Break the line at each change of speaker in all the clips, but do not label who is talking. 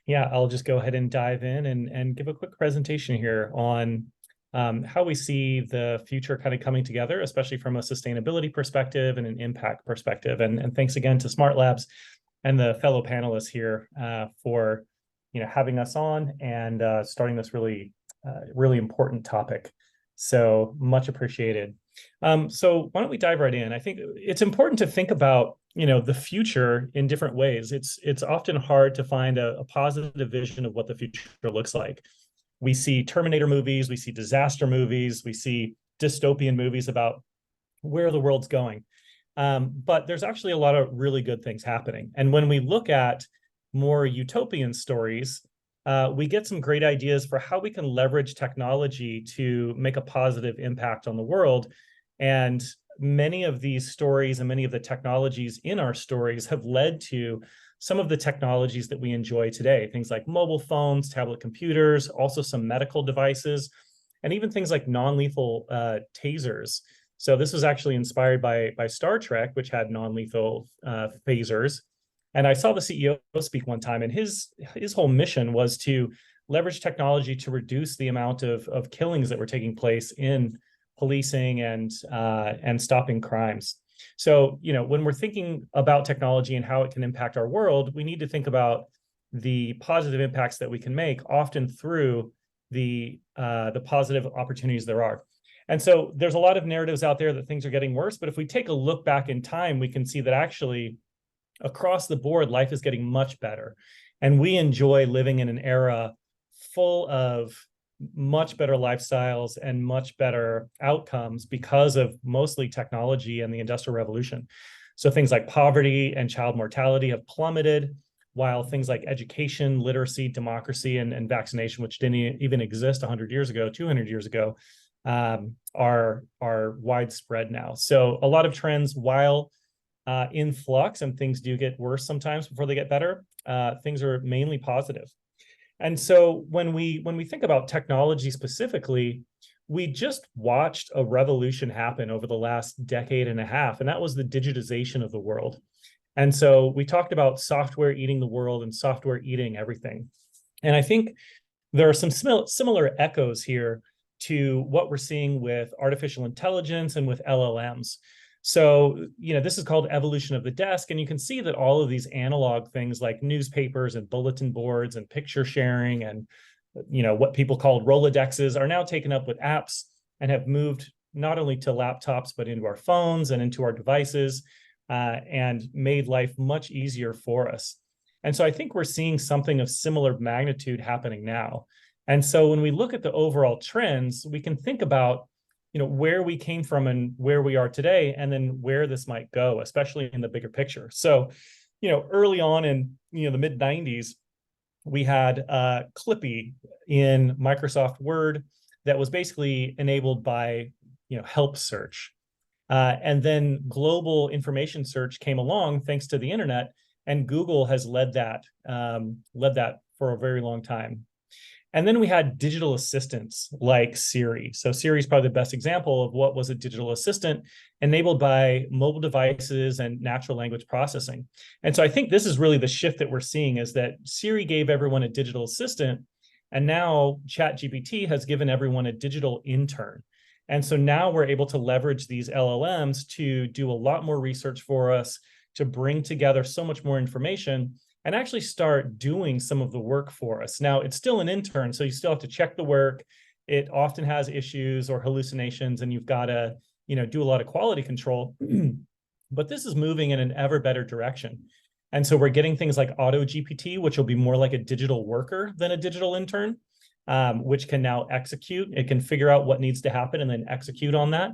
Yeah, I'll just go ahead and dive in and give a quick presentation here on how we see the future kind of coming together, especially from a sustainability perspective and an impact perspective. And thanks again to Xmartlabs and the fellow panelists here for having us on and starting this really important topic. So much appreciated. So why don't we dive right in? I think it's important to think about the future in different ways. It's often hard to find a positive vision of what the future looks like. We see Terminator movies, we see disaster movies, we see dystopian movies about where the world's going. But there's actually a lot of really good things happening. And when we look at more utopian stories, we get some great ideas for how we can leverage technology to make a positive impact on the world. And many of these stories and many of the technologies in our stories have led to some of the technologies that we enjoy today, things like mobile phones, tablet computers, also some medical devices, and even things like non-lethal tasers. So this was actually inspired by Star Trek, which had non-lethal phasers. And I saw the CEO speak one time, and his whole mission was to leverage technology to reduce the amount of killings that were taking place in policing and stopping crimes. So, when we're thinking about technology and how it can impact our world, we need to think about the positive impacts that we can make, often through the positive opportunities there are. And so there's a lot of narratives out there that things are getting worse, but if we take a look back in time, we can see that actually across the board, life is getting much better. And we enjoy living in an era full of much better lifestyles and much better outcomes because of mostly technology and the Industrial Revolution. So things like poverty and child mortality have plummeted, while things like education, literacy, democracy, and vaccination, which didn't even exist 100 years ago, 200 years ago, are widespread now. So a lot of trends, while in flux, and things do get worse sometimes before they get better, things are mainly positive. And so when we think about technology specifically, we just watched a revolution happen over the last decade and a half, and that was the digitization of the world. And so we talked about software eating the world and software eating everything. And I think there are some similar echoes here to what we're seeing with artificial intelligence and with LLMs. So, this is called evolution of the desk. And you can see that all of these analog things like newspapers and bulletin boards and picture sharing and, what people called Rolodexes are now taken up with apps and have moved not only to laptops, but into our phones and into our devices and made life much easier for us. And so I think we're seeing something of similar magnitude happening now. And so when we look at the overall trends, we can think about where we came from and where we are today, and then where this might go, especially in the bigger picture. So, early on in the mid 90s, we had Clippy in Microsoft Word that was basically enabled by help search, and then global information search came along thanks to the internet, and Google has led that for a very long time. And then we had digital assistants like Siri. So Siri is probably the best example of what was a digital assistant enabled by mobile devices and natural language processing. And so I think this is really the shift that we're seeing, is that Siri gave everyone a digital assistant, and now ChatGPT has given everyone a digital intern. And so now we're able to leverage these LLMs to do a lot more research for us, to bring together so much more information, and actually start doing some of the work for us. Now, it's still an intern, so you still have to check the work. It often has issues or hallucinations, and you've got to, do a lot of quality control. But this is moving in an ever better direction. And so we're getting things like Auto GPT, which will be more like a digital worker than a digital intern, which can now execute. It can figure out what needs to happen and then execute on that.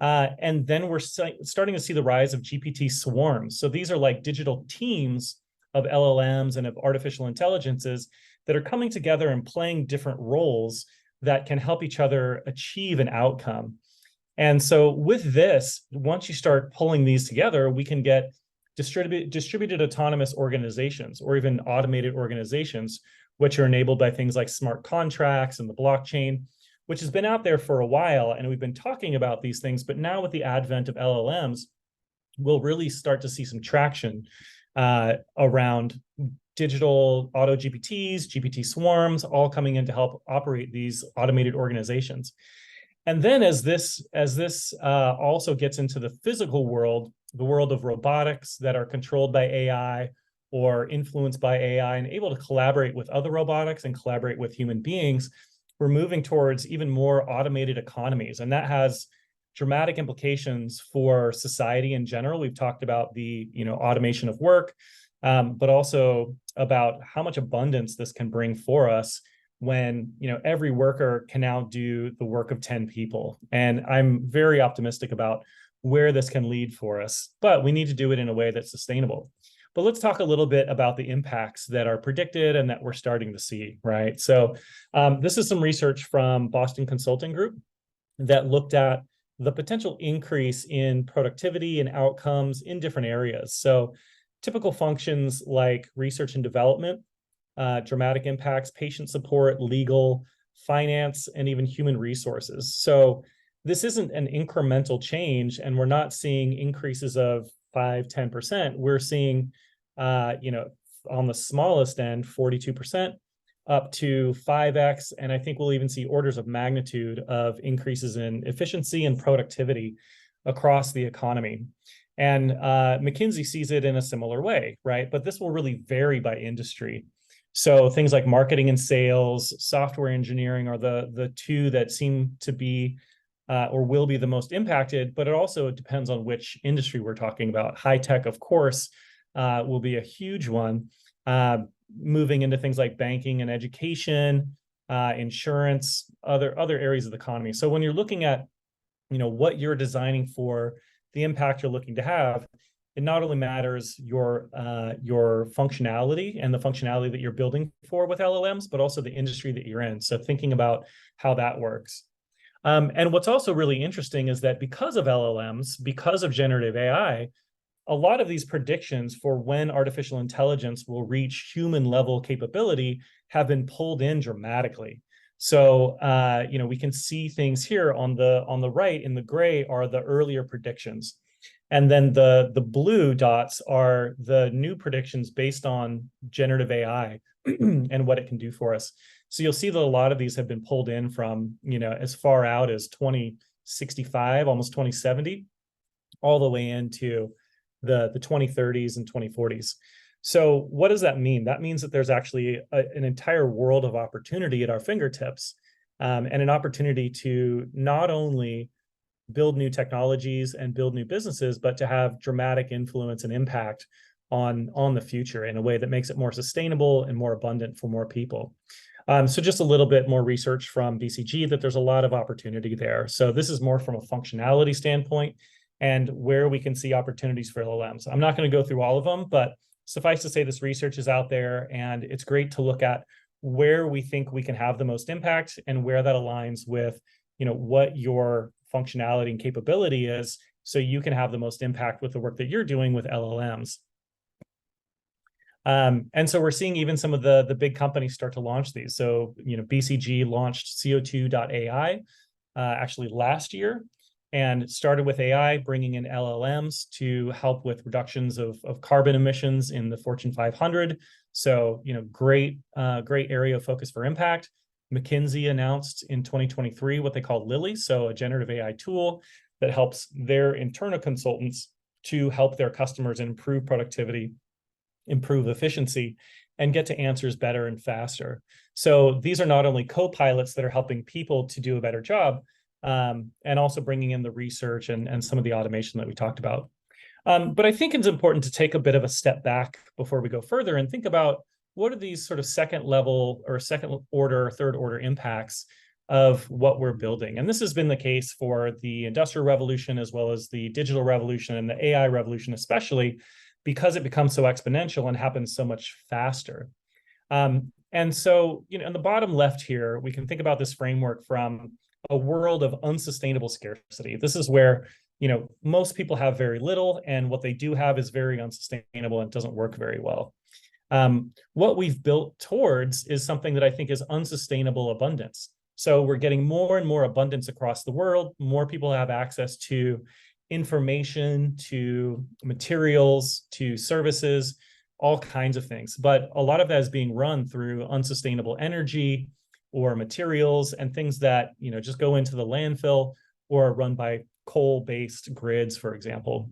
And then we're starting to see the rise of GPT swarms. So these are like digital teams of LLMs and of artificial intelligences that are coming together and playing different roles that can help each other achieve an outcome. And so with this, once you start pulling these together, we can get distributed autonomous organizations, or even automated organizations, which are enabled by things like smart contracts and the blockchain, which has been out there for a while. And we've been talking about these things, but now with the advent of LLMs, we'll really start to see some traction. around digital auto GPTs, GPT swarms, all coming in to help operate these automated organizations. And then as this also gets into the physical world, the world of robotics that are controlled by AI or influenced by AI and able to collaborate with other robotics and collaborate with human beings, we're moving towards even more automated economies. And that has dramatic implications for society in general. We've talked about the automation of work, but also about how much abundance this can bring for us when every worker can now do the work of 10 people. And I'm very optimistic about where this can lead for us, but we need to do it in a way that's sustainable. But let's talk a little bit about the impacts that are predicted and that we're starting to see, right? So this is some research from Boston Consulting Group that looked at the potential increase in productivity and outcomes in different areas. So typical functions like research and development, dramatic impacts, patient support, legal, finance, and even human resources. So this isn't an incremental change, and we're not seeing increases of 5, 10%. We're seeing, on the smallest end, 42%, up to 5x, and I think we'll even see orders of magnitude of increases in efficiency and productivity across the economy. And McKinsey sees it in a similar way, right? But this will really vary by industry. So things like marketing and sales, software engineering are the two that seem to be or will be the most impacted, but it also depends on which industry we're talking about. High tech, of course, will be a huge one, moving into things like banking and education, insurance, other areas of the economy. So when you're looking at what you're designing for, the impact you're looking to have, it not only matters your functionality and the functionality that you're building for with LLMs, but also the industry that you're in. So thinking about how that works. And what's also really interesting is that because of LLMs, because of generative AI, a lot of these predictions for when artificial intelligence will reach human level capability have been pulled in dramatically. So, we can see things here on the right in the gray are the earlier predictions. And then the blue dots are the new predictions based on generative AI and what it can do for us. So you'll see that a lot of these have been pulled in from, as far out as 2065, almost 2070, all the way into the 2030s and 2040s. So what does that mean? That means that there's actually an entire world of opportunity at our fingertips, and an opportunity to not only build new technologies and build new businesses, but to have dramatic influence and impact on the future in a way that makes it more sustainable and more abundant for more people. So just a little bit more research from BCG that there's a lot of opportunity there. So this is more from a functionality standpoint and where we can see opportunities for LLMs. I'm not going to go through all of them, but suffice to say this research is out there, and it's great to look at where we think we can have the most impact and where that aligns with what your functionality and capability is, so you can have the most impact with the work that you're doing with LLMs. And so we're seeing even some of the big companies start to launch these. So BCG launched CO2.ai actually last year, and started with AI, bringing in LLMs to help with reductions of carbon emissions in the Fortune 500. So great area of focus for impact. McKinsey announced in 2023 what they call Lily, so a generative AI tool that helps their internal consultants to help their customers improve productivity, improve efficiency, and get to answers better and faster. So these are not only co-pilots that are helping people to do a better job, and also bringing in the research and some of the automation that we talked about. But I think it's important to take a bit of a step back before we go further and think about what are these sort of second level or second order, third order impacts of what we're building. And this has been the case for the Industrial Revolution as well as the digital revolution and the AI revolution, especially because it becomes so exponential and happens so much faster. And so, in the bottom left here, we can think about this framework from a world of unsustainable scarcity. This is where, most people have very little, and what they do have is very unsustainable and doesn't work very well. What we've built towards is something that I think is unsustainable abundance. So we're getting more and more abundance across the world. More people have access to information to materials to services, all kinds of things. But a lot of that is being run through unsustainable energy or materials and things that, just go into the landfill or are run by coal-based grids, for example.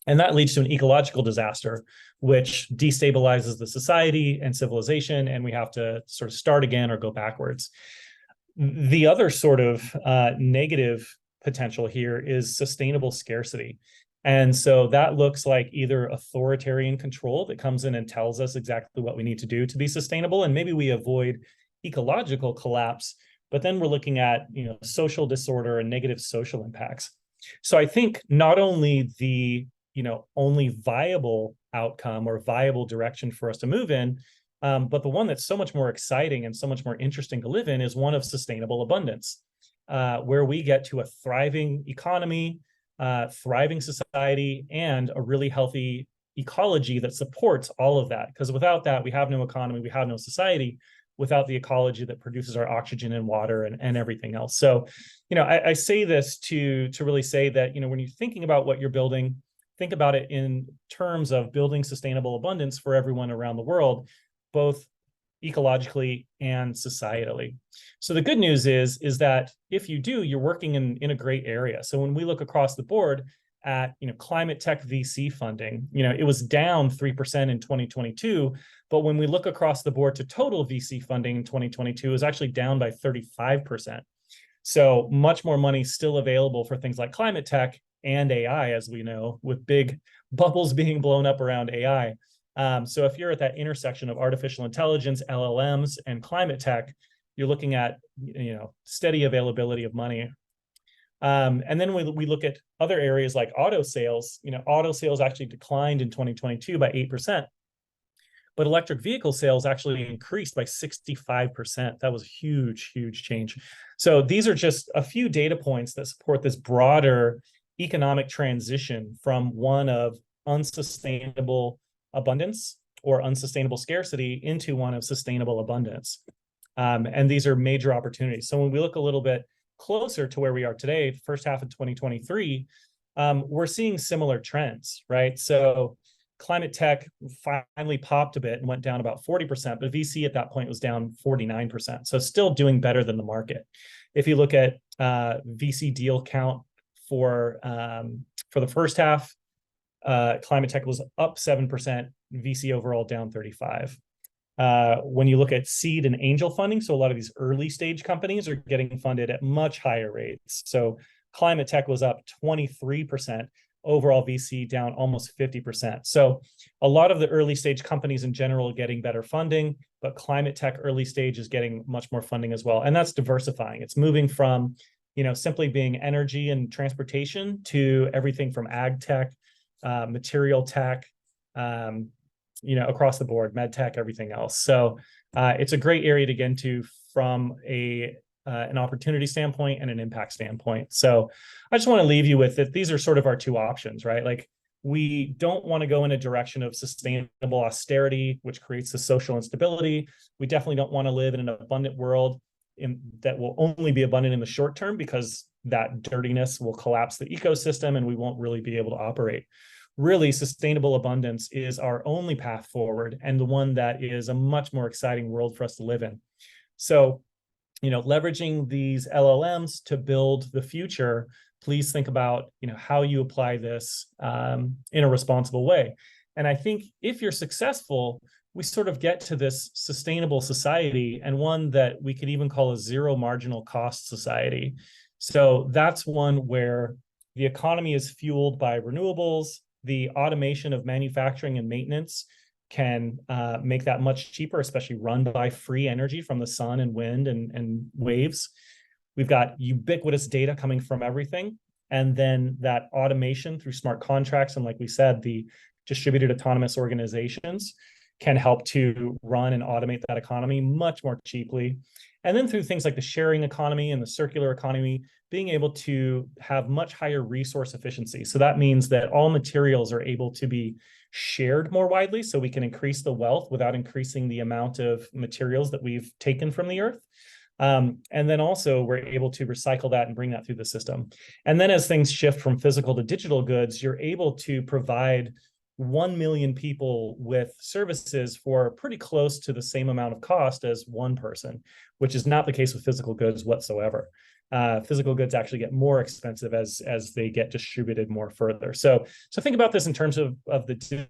And that leads to an ecological disaster, which destabilizes the society and civilization, and we have to sort of start again or go backwards. The other sort of negative potential here is sustainable scarcity. And so that looks like either authoritarian control that comes in and tells us exactly what we need to do to be sustainable, and maybe we avoid ecological collapse, but then we're looking at social disorder and negative social impacts. So I think not only the only viable outcome or viable direction for us to move in, but the one that's so much more exciting and so much more interesting to live in is one of sustainable abundance, where we get to a thriving economy, thriving society, and a really healthy ecology that supports all of that. Because without that, we have no economy, we have no society without the ecology that produces our oxygen and water and everything else. So, I say this to really say that, when you're thinking about what you're building, think about it in terms of building sustainable abundance for everyone around the world, both ecologically and societally. So the good news is that if you do, you're working in a great area. So when we look across the board at climate tech VC funding, it was down 3% in 2022, but when we look across the board to total VC funding in 2022, it was actually down by 35%. So much more money still available for things like climate tech and AI, as we know, with big bubbles being blown up around AI. So if you're at that intersection of artificial intelligence, LLMs, and climate tech, you're looking at steady availability of money. And then we look at other areas like auto sales. Auto sales actually declined in 2022 by 8%, but electric vehicle sales actually increased by 65%. That was a huge, huge change. So these are just a few data points that support this broader economic transition from one of unsustainable abundance or unsustainable scarcity into one of sustainable abundance. And these are major opportunities. So when we look a little bit closer to where we are today, first half of 2023, we're seeing similar trends, right? So climate tech finally popped a bit and went down about 40%, but VC at that point was down 49%. So still doing better than the market. If you look at VC deal count for the first half, climate tech was up 7%, VC overall down 35%. When you look at seed and angel funding, so a lot of these early stage companies are getting funded at much higher rates. So climate tech was up 23%, overall VC down almost 50%. So a lot of the early stage companies in general are getting better funding, but climate tech early stage is getting much more funding as well. And that's diversifying. It's moving from, simply being energy and transportation to everything from ag tech, material tech, across the board, med tech, everything else. So it's a great area to get into from an opportunity standpoint and an impact standpoint. So I just want to leave you with that. These are sort of our two options, right? Like, we don't want to go in a direction of sustainable austerity, which creates the social instability. We definitely don't want to live in an abundant world that will only be abundant in the short term, because that dirtiness will collapse the ecosystem and we won't really be able to operate. Really, sustainable abundance is our only path forward, and the one that is a much more exciting world for us to live in. So, leveraging these LLMs to build the future, please think about, how you apply this in a responsible way. And I think if you're successful, we sort of get to this sustainable society, and one that we could even call a zero marginal cost society. So that's one where the economy is fueled by renewables. The automation of manufacturing and maintenance can make that much cheaper, especially run by free energy from the sun and wind and waves. We've got ubiquitous data coming from everything. And then that automation through smart contracts, and like we said, the distributed autonomous organizations can help to run and automate that economy much more cheaply. And then through things like the sharing economy and the circular economy, being able to have much higher resource efficiency. So that means that all materials are able to be shared more widely, so we can increase the wealth without increasing the amount of materials that we've taken from the earth. And then also we're able to recycle that and bring that through the system. And then as things shift from physical to digital goods, you're able to provide 1 million people with services for pretty close to the same amount of cost as one person, which is not the case with physical goods whatsoever. Physical goods actually get more expensive as they get distributed more further. So think about this in terms of the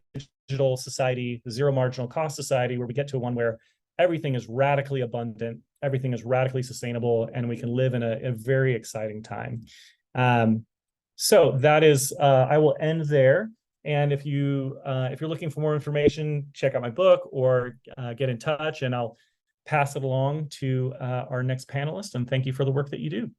digital society, the zero marginal cost society, where we get to one where everything is radically abundant, everything is radically sustainable, and we can live in a very exciting time. So that is, I will end there. And if you're looking for more information, check out my book or get in touch, and I'll pass it along to our next panelist. And thank you for the work that you do.